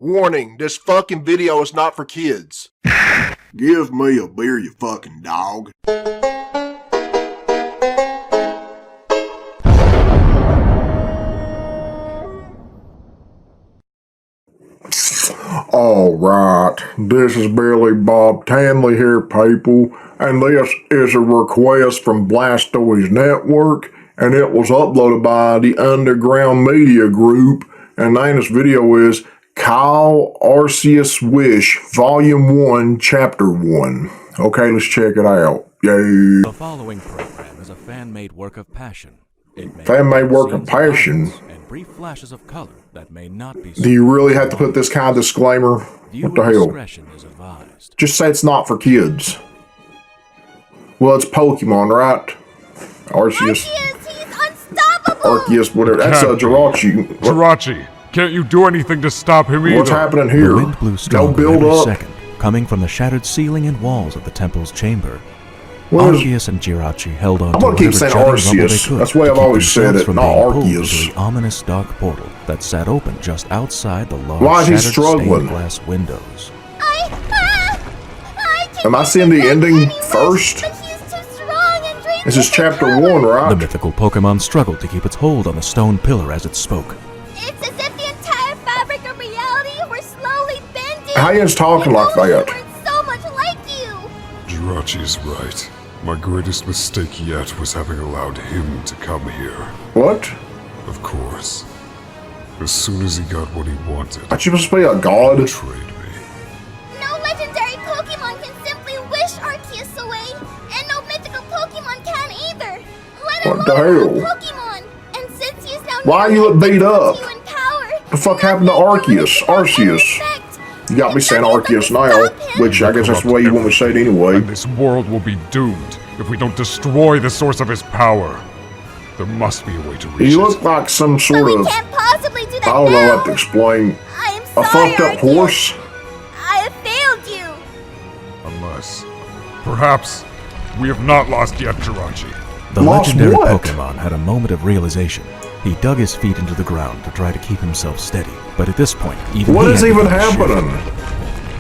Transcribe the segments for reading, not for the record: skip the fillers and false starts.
Warning, this fucking video is not for kids. Give me a beer, you fucking dog. Alright, this is Billy Bob Tanley here, people, and this is a request from Blastoise Network, and it was uploaded by the Underground Media Group, and the name of this video is Kyle Arceus Wish, Volume 1, Chapter 1. Okay, let's check it out. Yay. The following program is a fan-made work of passion. Fan-made work of passion? And brief flashes of color that may not be. Do you really have to put this kind of disclaimer? What the hell? Discretion is advised. Just say it's not for kids. Well, it's Pokemon, right? Arceus. He's unstoppable! Arceus, whatever. That's a Jirachi. Jirachi, can't you do anything to stop him either? What's happening here? The wind blew Don't build every up. second, coming from the shattered ceiling and walls of the temple's chamber. What is- Arceus and Jirachi held on I'm to gonna keep whatever saying jutting rubble Arceus. they could That's the way to I've keep always said themselves it, from not being pulled Arceus. into the ominous dark portal that sat open just outside the large Why is he shattered struggling? stained glass windows. Am I seeing the ending first? But he's too strong and draining. This is Chapter 1, right? The mythical Pokemon struggled to keep its hold on the stone pillar as it spoke. It's as if the entire fabric of reality were slowly bending. How you talking like that? You weren't so much like you. Jirachi's right. My greatest mistake yet was having allowed him to come here. What? Of course. As soon as he got what he wanted, Aren't you supposed to be a god? betrayed me. No legendary Pokemon can simply wish Arceus away, and no mythical Pokemon can either. Let What alone the a hell? Pokemon. And since he's now Why nearly you look beat equal up? to you in power, The fuck happened to Arceus? Arceus. You got me saying Arceus now, which I guess that's the way you want me to say it anyway. And this world will be doomed if we don't destroy the source of his power. There must be a way to reach You it. look like some But sort we of, can't possibly do that I don't know now. how to explain, I am a sorry, fucked up Arceus. horse? I have failed you. Unless, perhaps, we have not lost yet, Jirachi. The Lost legendary what? Pokemon had a moment of realization. He dug his feet into the ground to try to keep himself steady, but at this point, even What he is had even begun to shift. happening?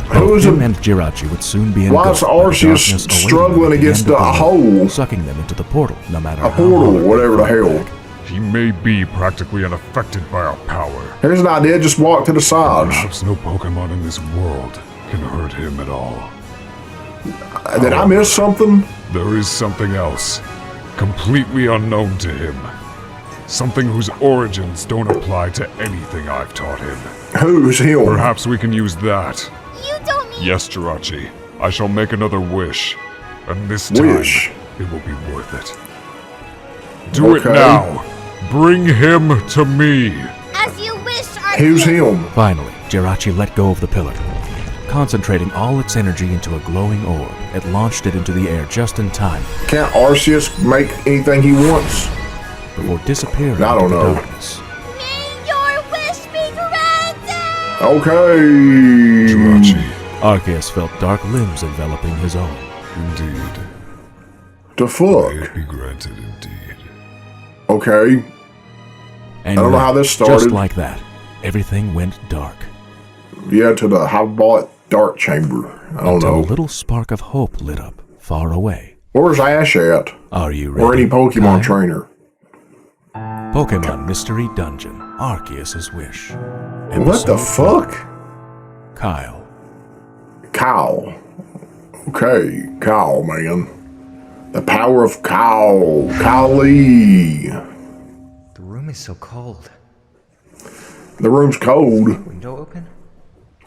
Both Who's him a, and Jirachi would soon be why engulfed is by the Arceus darkness awaiting them struggling at the against end of a the hole? road, sucking them into the portal, no matter A how portal, hard they whatever the fought hell. back. He may be practically unaffected by our power. Here's an idea, just walk to the sides. Perhaps no Pokemon in this world can hurt him at all. Did I miss something? There is something else, completely unknown to him. Something whose origins don't apply to anything I've taught him. Who's him? Perhaps we can use that. You don't mean. Yes, Jirachi. I shall make another wish. And this time, Wish. it will be worth it. Do it Okay. now. Bring him to me. As you wish, Arceus. Who's him? Finally, Jirachi let go of the pillar. Concentrating all its energy into a glowing orb, it launched it into the air just in time Can't Arceus make anything he wants? before disappearing I don't into the know. darkness. May your wish be granted. Okay. Jirachi. Arceus felt dark limbs enveloping his own. Indeed. The May fuck? it be granted indeed. Okay. And I don't know then, how this just started. like that, everything went dark. Yeah, to the highball dark chamber. I don't Until a know. little spark of hope lit up far away. Where's Ash at? Are you ready? Or any Pokemon Kyle? trainer? Pokemon Mystery Dungeon, Arceus' Wish. What the Episode fuck? Kyle. Kyle. Okay, Kyle, man. The power of Kyle. Kylie. The room is so cold. The room's cold. Window open?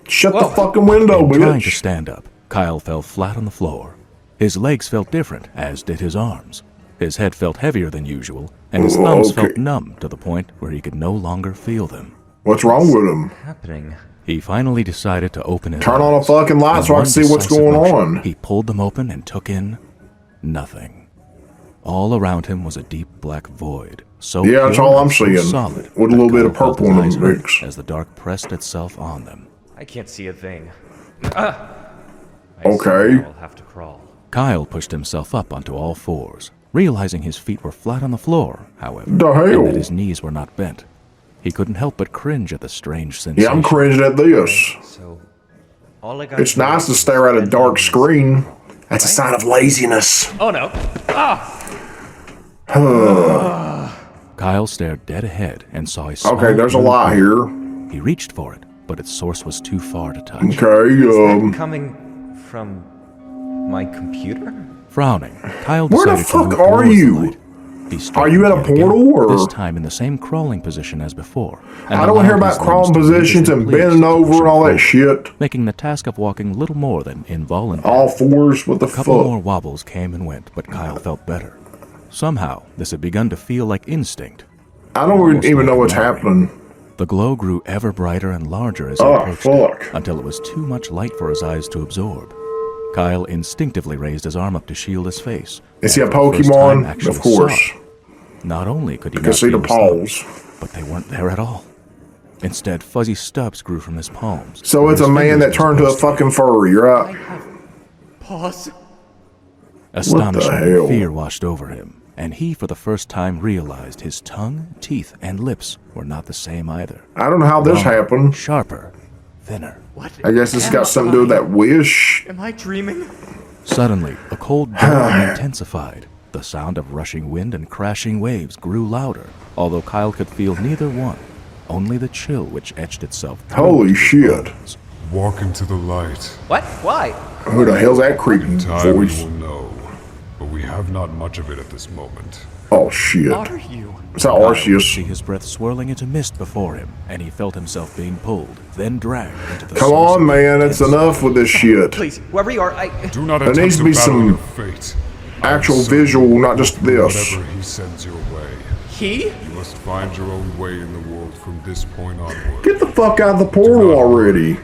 Shut the fucking window, Trying to bitch. stand up, Kyle fell flat on the floor. His legs felt different, as did his arms. His head felt heavier than usual, and his thumbs Okay. felt numb to the point where he could no longer feel them. What's wrong with him? Happening. He finally decided to open his Turn on a eyes. fucking light In so I one can see what's decisive going motion, on. He pulled them open and took in nothing. All around him was a deep black void. So Yeah, that's pure all I'm and so seeing, solid with a that little bit of Kyle felt purple in his the eyes mix. hurt as the dark pressed itself on them. I can't see a thing. Okay. I'll have to crawl. Kyle pushed himself up onto all fours, realizing his feet were flat on the floor, however, The hell? and that his knees were not bent. he couldn't help but cringe at the strange sensation. Yeah, I'm cringing at this. So, all I got. It's nice to stare at a dark screen. That's a sign of laziness. Oh no! Kyle stared dead ahead and saw a small Okay, there's a blue lie glow. here. He reached for it, but its source was too far to touch. Okay, Coming from my computer? Frowning, Kyle Where the decided to fuck move are towards the you? light. He Are you in a straightened yet again, portal, or- this time in the same crawling position as before? and I don't want to hear allowed about his crawling limbs to move as positions they and pleased, bending over pushing and all that forward, shit. making the task of walking little more than involuntary. All fours, what the A couple more fuck? wobbles came and went, but Kyle felt better. Somehow, this had begun to feel like instinct. I don't Almost even like know what's memory. happening. The glow grew ever brighter and larger as he Oh, approached fuck. it, until it was too much light for his eyes to absorb. Kyle instinctively raised his arm up to shield his face. Is he a and for the first time Pokemon? actually Of course. saw it. Not only could he You not can see the feel his paws. thumbs, but they weren't there at all. Instead, fuzzy stubs grew from his palms. So where it's a his man that fingers were turned to a supposed be. fucking furry, right? Pause. Astonishment hell? and fear washed over him, and he for the first time realized his tongue, teeth, and lips were not the same either. I don't know how this Longer, happened. Sharper, thinner. What? I guess this has got something to do with that wish. Am I dreaming? Suddenly, the cold dawn intensified. The sound of rushing wind and crashing waves grew louder, although Kyle could feel neither one, only the chill which etched itself through Holy his shit. bones. Walk into the light. What? Why? Who the hell's that creepy In time we voice? will know, but we have not much of it at this moment. Oh shit. Are you? Is that Kyle could see Arceus? his breath swirling into mist before him, and he felt himself being pulled, then dragged into the Come source on, of man. It's intense enough with this shit. Please, whoever you are, Do not There attempt needs to to be battle some your fate. I am Actual certain visual, not just this. Whatever he sends your way, He? you must find your own way in the world from this point onward. Get the fuck out of the portal already.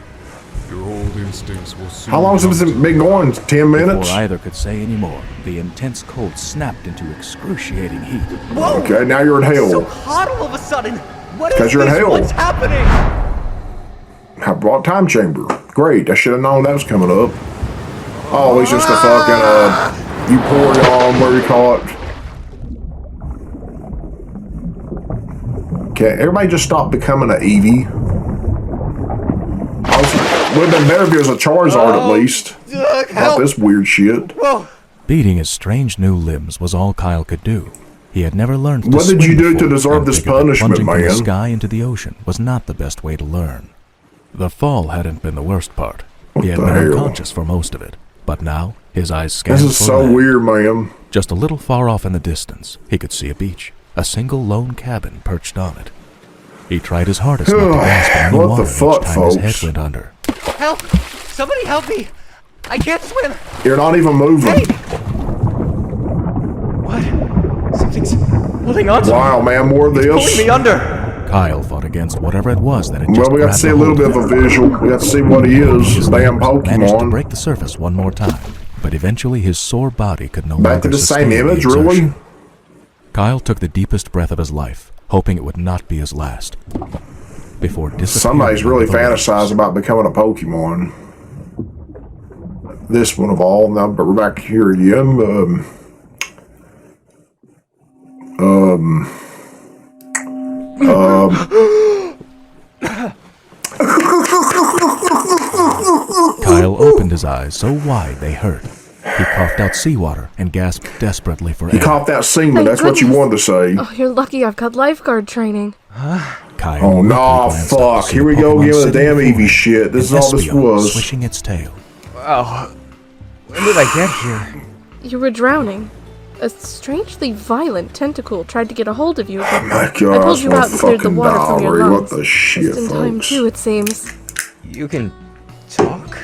Your old instincts will soon. How long has this been going? 10 minutes? Before either could say any more, the intense cold snapped into excruciating heat. Whoa! Okay, now you're in So hell. hot all of a sudden. What is 'Cause you're in this? hell. What's happening? I brought time chamber. Great, I should have known that was coming up. Oh, he's just a fucking, Euphorion, whatever you call it. Okay, everybody just stop becoming an Eevee. Would have been better if it was a Charizard at least. Not Help! this weird shit. Whoa! Beating his strange new limbs was all Kyle could do. He had never learned to What did swim you do before, to deserve and this figured that punishment, plunging from the man? sky into the ocean was not the best way to learn. The fall hadn't been the worst part. He had the been hell? unconscious for most of it, but now his eyes scanned This is for so land. weird, man. Just a little far off in the distance, he could see a beach, a single lone cabin perched on it. He tried his hardest not to gasp in any What the water fuck, each time his head folks? went under. Help! Somebody help me! I can't swim! You're not even moving. What? Something's holding on to me. Wow, man, more of Pulling this. me under! Kyle fought against whatever it was that had Well, just we got to grabbed see a a little hold bit of of a him. visual. We got to see what he is. His Damn limbs managed to Pokemon. break the surface one more time, but eventually his sore body could no Back longer to the same sustain the image, exertion. really? Kyle took the deepest breath of his life, hoping it would not be his last. Before disappearing Somebody's really under the waves. fantasized about becoming a Pokemon. This one of all. Now, but we're back here again. Kyle opened his eyes so wide they hurt. He coughed out seawater and gasped desperately for He air. coughed out semen. Thank That's what you goodness. wanted to say. Oh, you're lucky I've got lifeguard training. Kyle Oh, quickly no, glanced up to fuck. see Here the we go Pokemon again with the sitting damn before Eevee him, shit. This is an all this Espeon was. swishing its tail. Oh. When did I get here? You were drowning. A strangely violent tentacle tried to get a hold of you. Oh my I god, pulled you what out and cleared the fucking water from your diary. lungs. What the shit, Just in time folks. too, it seems. You can talk?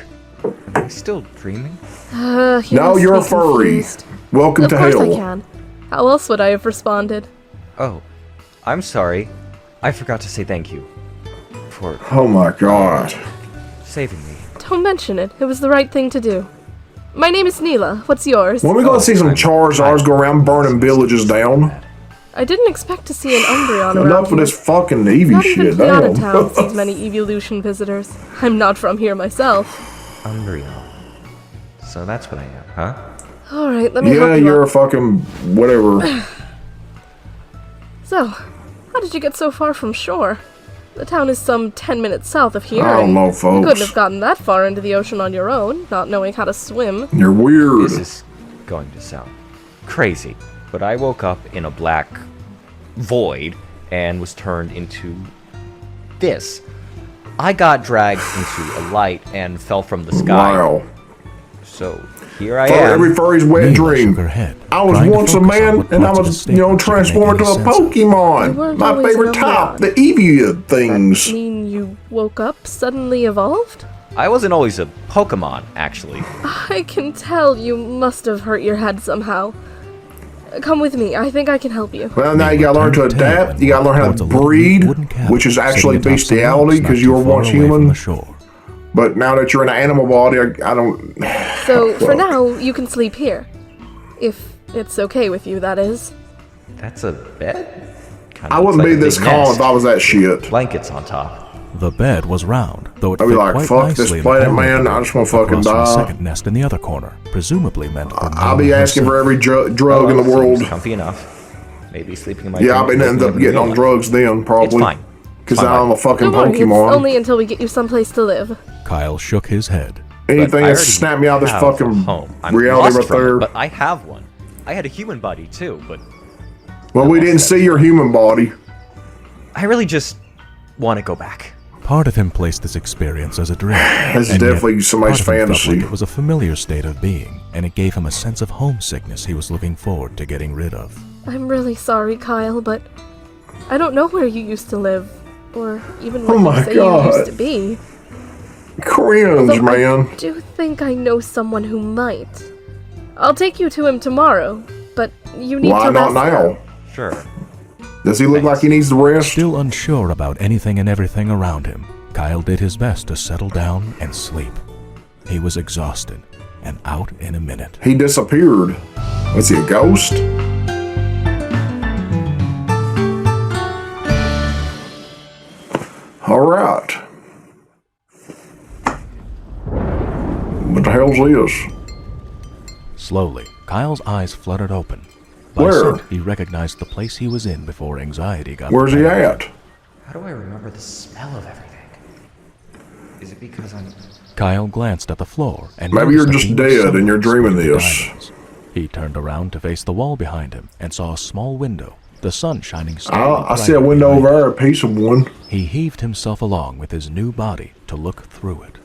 Am I still dreaming? You No, must you're be a furry. confused. Welcome Of to course I hell. can. How else would I have responded? Oh. I'm sorry. I forgot to say thank you. For Oh my god. saving me. Don't mention it. It was the right thing to do. My name is Neela. What's yours? When we gonna see some I'm- Charizards go around burning villages down? I didn't expect to see an Umbreon around Enough of here. this fucking Eevee Not even shit, Piata damn. Town sees many evolution visitors. I'm not from here myself. Unreal. So that's what I am, huh? Alright, let me Yeah, help you you're a up. fucking whatever. So, how did you get so far from shore? The town is some 10 minutes south of here. I don't know, You folks. couldn't have gotten that far into the ocean on your own, not knowing how to swim. You're weird. This is going to sound crazy, but I woke up in a black void and was turned into this. I got dragged into a light and fell from the sky. Wow. So here I For am. every furry's wet Mila dream. shook her head, I was trying to once a focus on man, what and I parts of was, the statement should transformed make into a any sense. You Pokemon. weren't My always favorite number type, one. the Eevee things. Mean you woke up, suddenly evolved? I wasn't always a Pokemon, actually. I can tell you must have hurt your head somehow. Come with me, I think I can help you. Well, now you gotta learn to Turned tail adapt. and You gotta learn how towards to a little breed, wooden cabin which is actually sitting atop some bestiality rocks not because you too were far once away from human. the shore. But now that you're in an animal body, I don't. So, for Fuck. now, you can sleep here. If it's okay with you, that is. That's a bed? Kinda I looks wouldn't like be a this big calm nest. if I was that shit. Blankets on top. The bed was round, though it I'd fit be like, quite fuck this nicely in the planet, corner of man, the I room, just wanna fucking across from the die. second nest in the other corner, presumably meant for I'll be Mila asking for herself. every drug in the Seems world. comfy enough. Maybe sleeping in my Yeah, I'll drink be will end wake up me getting in on real drugs then, probably. It's fine. Because Fine, I'm a fucking Don't worry, it's Pokemon. only until we get you someplace to live. Kyle shook his head. Anything But I that already snapped me out of this have a fucking home. I'm reality lost right from it, there. but I have one. I had a human body too, but Well, we didn't see your human body. I really just want to go back. Part of him placed this experience as a dream. This is and yet definitely somebody's part of him felt fantasy. like it was a familiar state of being, and it gave him a sense of homesickness he was looking forward to getting rid of. I'm really sorry, Kyle, but I don't know where you used to live, or even Oh where my you say God. you used to be. Cringe, Although man. I do think I know someone who might. I'll take you to him tomorrow, but you need Why to not rest now? Sure. Does he look like he needs the rest? Still unsure about anything and everything around him, Kyle did his best to settle down and sleep. He was exhausted and out in a minute. He disappeared. Was he a ghost? Alright. What the hell's this? Slowly, Kyle's eyes fluttered open. By Where? scent, he recognized the place he was in before anxiety got Where's the he better of at? him. How do I remember the smell of everything? Is it because I'm... Kyle glanced at the floor and Maybe noticed you're a just beam of dead and sunlight you're dreaming splitting the this. diamonds. He turned around to face the wall behind him and saw a small window, the sun shining I see a window over there, a piece of one. He heaved himself along with his new body to look through it.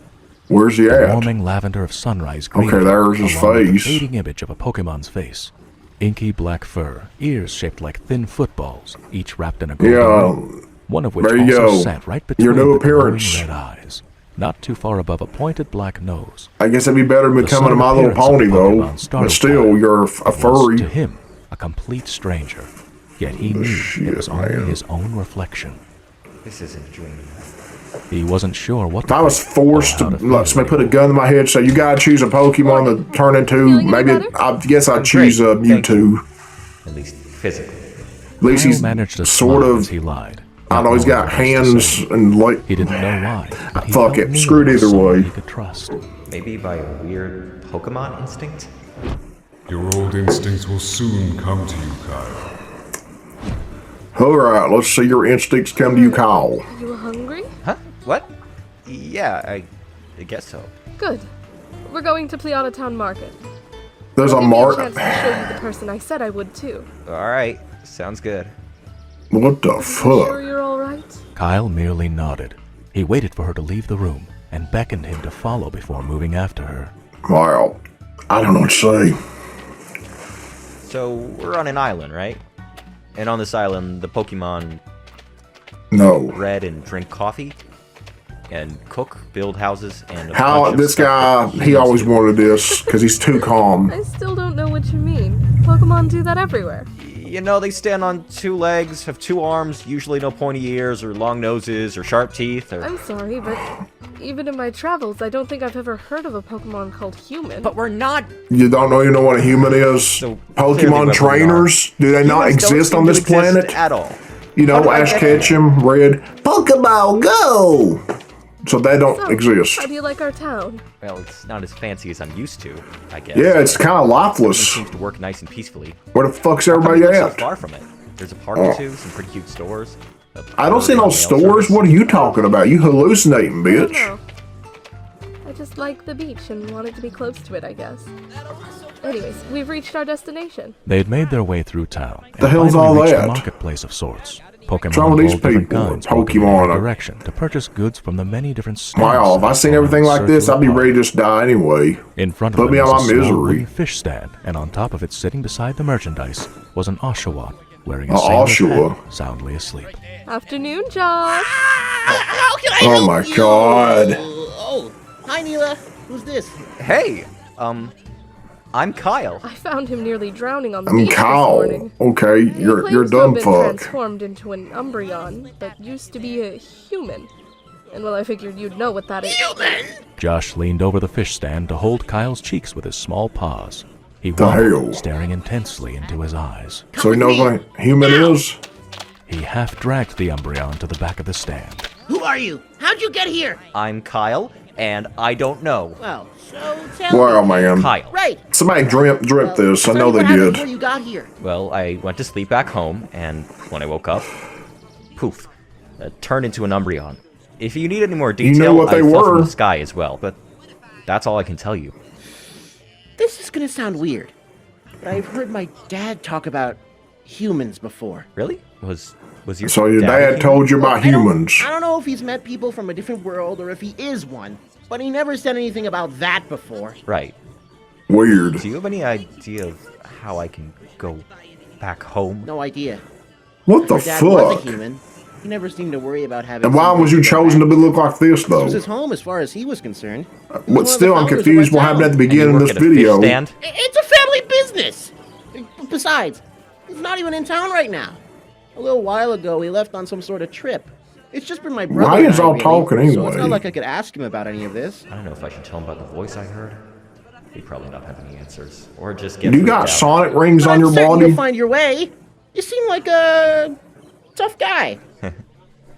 Where's he The at? warming lavender of sunrise greeted Okay, there's him, his along with the face. fading image of a Pokemon's face. Inky black fur, ears shaped like thin footballs, each wrapped in a golden Yeah, ring, one of which there you also go. sat right between Your new the glowing appearance. red eyes, not too far above a pointed black nose. I guess it'd be better than The becoming a sudden My Little appearance of Pony, though. Pokemon startled But still, Kyle. you're a Was, furry. to him, a complete stranger. Yet he knew Shit, it was only man. his own reflection. This isn't a dream. He wasn't sure what If I was forced to, let somebody put a gun in my head and say, you gotta choose a Pokemon to turn into, Feeling any maybe, better? I guess I'd I'm choose a great, thank Mewtwo. At least physically. At least Kyle he's managed to sort smile of, as he lied. I not know he's knowing got what else to hands say. and like, He didn't know why. But he Fuck felt it, Mila screw it was either someone way. He could trust. Maybe by a weird Pokemon instinct? Your old instincts will soon come to you, Kyle. alright, let's see your instincts come to you, Kyle. You hungry? Huh? What? Yeah, I guess so. Good. We're going to Pleata Town Market. There's It'll a give me mark. chance to show you the person I said I would too. Alright, sounds good. What the You sure fuck? you're all right? Kyle merely nodded. He waited for her to leave the room and beckoned him to follow before moving after her. Wow. I don't know what to say. So, we're on an island, right? And on this island, the Pokemon No. bred and drink coffee? And cook, build houses, and a How bunch of this stuff guy, that he humans always do. wanted this because he's too calm. I still don't know what you mean. Pokemon do that everywhere. You know, they stand on two legs, have two arms, usually no pointy ears, or long noses, or sharp teeth, or... I'm sorry, but even in my travels, I don't think I've ever heard of a Pokemon called human. But we're not... You don't know what a human is? So, clearly Pokemon what we trainers? Do they not Humans don't exist seem on to this exist planet? at all. You know, How do I Ash get Ketchum, Red, Pokeball Go! So they don't So, exist. How do you like our town? Well, it's not as fancy as I'm used to, I guess. Yeah, it's kind of It lifeless. seems to work nice and peacefully. Where the fuck's How come everybody we live so at? far from it? There's a park or two, some pretty cute stores. I don't see no stores. What are you talking about? You hallucinating, bitch. No. I just like the beach and wanted to be close to it, I guess. Anyways, we've reached our destination. They had made their way through town. The hell's finally all reached that? A marketplace of sorts. What's wrong Pokemon with of these all different people? kinds walking in Pokemon. every direction to purchase goods from the many different stands. Wow, if I seen everything like this, I'd be circular ready to just die anyway. In front of Put them me was on a my small misery. wooden fish stand, and on top of it, sitting beside the merchandise, was an Oshawott wearing a A sailor's Oshawott. hat, soundly asleep. Afternoon, Josh. How can I Oh help my you? God. Oh, hi Neela. Who's this? Hey, I'm Kyle. I found him nearly drowning on the I'm beach this Kyle. morning. Okay, He you're claims to dumb have been fuck. transformed into an Umbreon, but used to be a human. And well, I figured you'd know what that is. Josh leaned over the fish stand to hold Kyle's cheeks with his small paws. He The wobbled, hell? staring intensely into his eyes. So he knows what a human is? He half dragged the Umbreon to the back of the stand. Who are you? How'd you get here? I'm Kyle, and I don't know. Well, so tell Well, me. man. Kyle. Right. Somebody dreamt this. I Tell know me they what happened did. Before you got here. Well, I went to sleep back home, and when I woke up, poof, turned into an Umbreon. If you need any more detail, what they I fell from were. the sky as well, but that's all I can tell you. This is gonna sound weird, but I've heard my dad talk about humans before. Really? Was your So your a dad human? told you about I don't- humans. I don't know if he's met people from a different world or if he is one, but he never said anything about that before. Right. Weird. Do you have any idea of how I can go back home? No idea. What the Your dad was a fuck? human. He never seemed to worry about having. And why someone was you to go chosen to back. be look like this This was though? his home as far as he was concerned. He was one But of the still, I'm founders of confused our what happened at the town. beginning of work this at a fish video. stand? It's a family business. Besides, he's not even in town right now. A little while ago, he left on some sort of trip. It's just been my brother. Why and is I, all really, talking So it's anyway? not like I could ask him about any of this. I don't know if I should tell him about the voice I heard. He'd probably not have any answers. Or just get You freaked got out. sonic rings But on I'm your certain body? You'll find your way. You seem like a tough guy.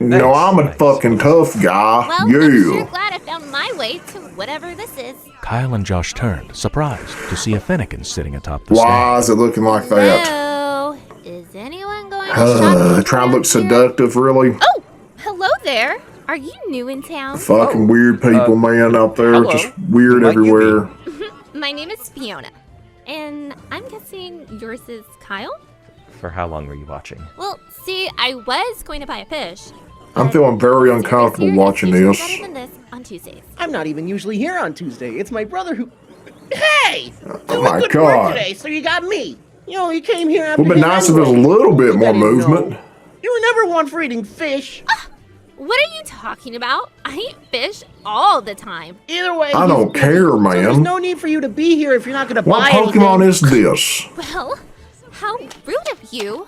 No, I'm a Nice. fucking tough guy. Well, I'm sure Yeah. glad I found my way to whatever this is. Kyle and Josh turned, surprised, to see a Finnegan sitting atop the Why stand. is it looking like that? Hello. Is anyone going to shop Trying to look around here? seductive, really? Oh, hello there. Are you new in town? Fucking weird people, man, out there. hello. Just weird Who might you everywhere. My name is Fiona. And I'm guessing yours is Kyle? For how long were you watching? Well, see, I was going to buy a fish. I'm but feeling very this uncomfortable year, watching it's this. usually better than this on Tuesdays. I'm not even usually here on Tuesday. It's my brother who. Hey! Oh my good God. work today, so you got me. You know, you came here after Would be him nice if there was a anyway. little bit Think I more didn't know. movement. You were never one for eating fish. What are you talking about? I eat fish all the time. Either way, I he's don't busy, care, So there's man. no need for you to be here if you're not going to What buy Pokemon anything. is this? Well, how rude of you.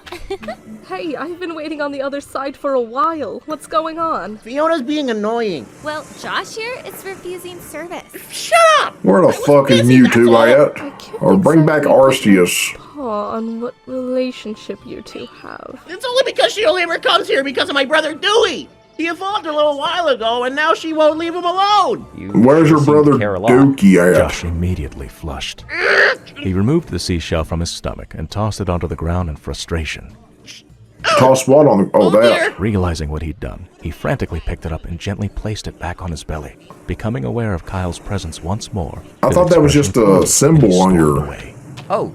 Hey, I've been waiting on the other side for a while. What's going on? Fiona's being annoying. Well, Josh here is refusing service. Shut up! Where the I was fuck is busy, that's all. Mewtwo I at? can't Or bring back exactly put Arceus. my paw on what relationship you two have. It's only because she only ever comes here because of my brother Dewey. He evolved a little while ago, and now she won't leave him alone. You Where's sure your seem brother to care a lot. Dookie at? Josh immediately flushed. He removed the seashell from his stomach and tossed it onto the ground in frustration. Toss what on the... Oh, that. Realizing what he'd done, he frantically picked it up and gently placed it back on his belly. Becoming aware of Kyle's presence once more, I his thought that was expression just a clouded and he symbol on stormed your... away. Oh,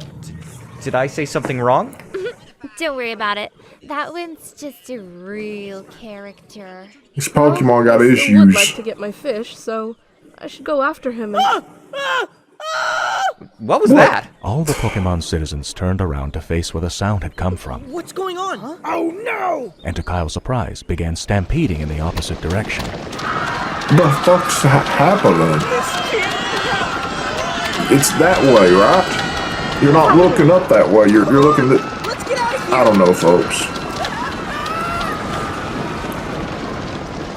did I say something wrong? Don't worry about it. That one's just a real character. This Pokemon got I still would like issues. to get my fish, so I should go after him and... What was that? All the Pokemon citizens turned around to face where the sound had come from, What's going on? Oh no! and to Kyle's surprise, began stampeding in the opposite direction. The fuck's happening? It's that way, right? You're not looking up that way. You're looking... Let's get out of here! I don't know, folks.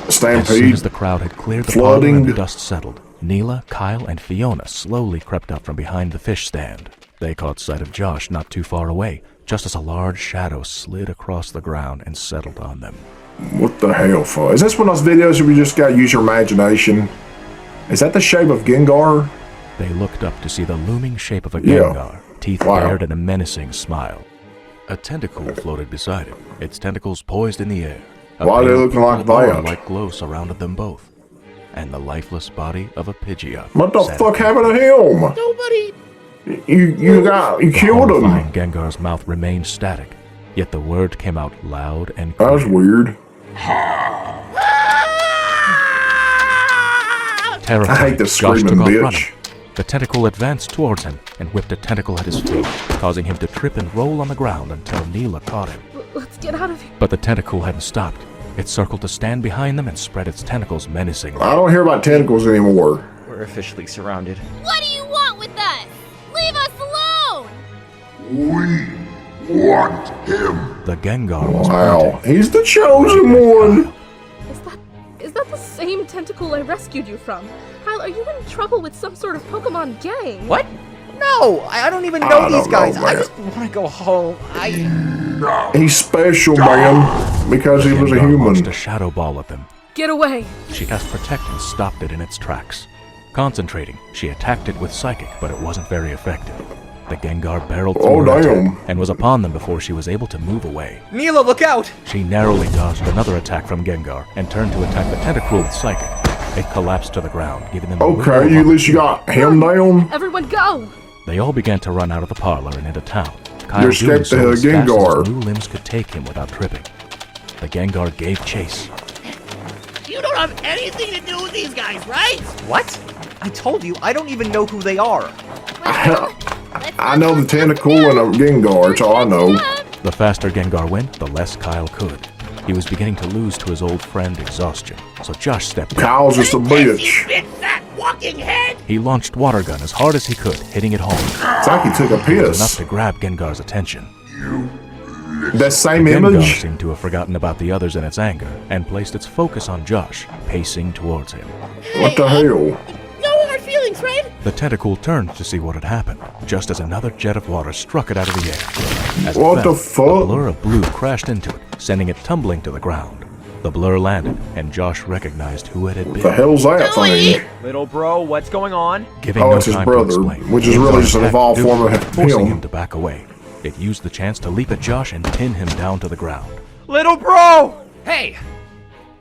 As soon Stampede. as the crowd had cleared the Flooding. parlor and the dust settled, Neela, Kyle, and Fiona slowly crept up from behind the fish stand. They caught sight of Josh not too far away, just as a large shadow slid across the ground and settled on them. What the hell, for? Is this one of those videos where we just gotta use your imagination? Is that the shape of Gengar? They looked up to see the looming shape of a Yeah. Gengar, teeth Wow. bared in a menacing smile. A tentacle floated beside it, its tentacles poised in the air. A Why are they pale looking like purple that? aura-like glow surrounded them both, and the lifeless body of a Pidgeot. What the sat fuck at happened to him? Nobody. You the killed horrifying him. Gengar's mouth remained static, yet the word came out loud and That was clear. weird. Terrified, I hate this Josh screaming took off bitch. running. The tentacle advanced towards him and whipped a tentacle at his feet, causing him to trip and roll on the ground until Neela caught him. Let's get out of here. But the tentacle hadn't stopped. It circled to stand behind them and spread its tentacles menacingly. I don't hear about tentacles anymore. We're officially surrounded. What do you want with us? Leave us alone! We want him. The Gengar was Wow, pointing. he's the chosen one. Is that the same tentacle I rescued you from? Kyle, are you in trouble with some sort of Pokemon gang? What? No, I don't even know I these don't know, guys. I man. just want to go home. He's special, man, because he was a Gengar launched a human. shadow ball at them. Get away! She cast Protect and stopped it in its tracks. Concentrating, she attacked it with Psychic, but it wasn't very effective. The Gengar barreled through Oh, her damn. attack and was upon them before she was able to move away. Neela, look out! She narrowly dodged another attack from Gengar and turned to attack the Tentacruel with Psychic. It collapsed to the ground, giving them a window Okay, of at least you got him down. Everyone go! They all began to run out of the parlor and into town. Kyle You doing escaped so the as fast as Gengar. his new limbs could take him without tripping. The Gengar gave chase. You don't have anything to do with these guys, right? What? I told you, I don't even know who they are. I know the tentacle and a Gengar, that's all I know. The faster Gengar went, the less Kyle could. He was beginning to lose to his old friend Exhaustion, so Josh stepped in. Kyle's just a bitch. It's that walking head! He launched Water Gun as hard as he could, hitting it home. It's like he took a It was enough piss. to grab Gengar's attention. That same Gengar image? seemed to have forgotten about the others in its anger and placed its focus on Josh, pacing towards him. What the hell? No hard feelings, right? The tentacle turned to see what had happened, just as another jet of water struck it out of the air. As it What the fell, fuck? a blur of blue crashed into it, sending it tumbling to the ground. The blur landed, and Josh recognized who it had The been. hell's that thing? Little bro, what's going on? Giving Oh, no it's his time to brother, explain, which is Gengar really just an attacked evolved form of Duke, forcing him. him to back away. It used the chance to leap at Josh and pin him down to the ground. Little bro! Hey!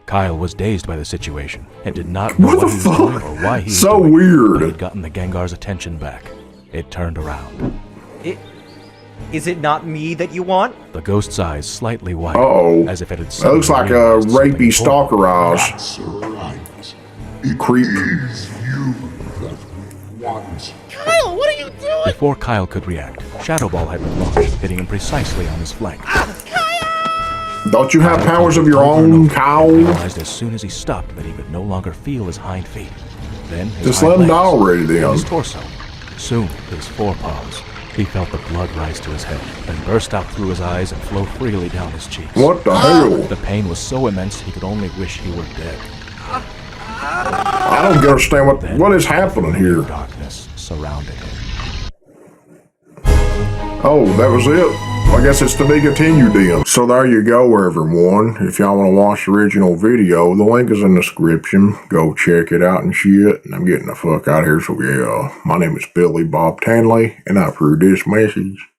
Kyle was dazed by the situation and did not know What what the he was doing fuck? or why he was So doing it, weird. but he'd gotten the Gengar's attention back. It turned around. Is it not me that you want? The ghost's eyes slightly widened, Uh-oh. as if it had That looks like a realized something rapey important. stalker eyes. That's right. It Creep. is you that we want. Kyle, what are you doing? Before Kyle could react, Shadow Ball had been launched, hitting him precisely on his flank. Don't you have powers of your Over and own, over, Kyle? He realized as soon as he stopped that he could no longer feel his hind feet. Then his Just hind let him die legs, already, then his then. torso. Soon, his forepaws. He felt the blood rise to his head, then burst out through his eyes and flow freely down his cheeks. What the hell? The pain was so immense he could only wish he were dead. I don't understand what is happening here. Darkness surrounded him. Oh, that was it. I guess it's to be continued then. So there you go, everyone. If y'all want to watch the original video, the link is in the description. Go check it out and shit. And I'm getting the fuck out of here. So yeah, my name is Billy Bob Tanley, and I approve this message.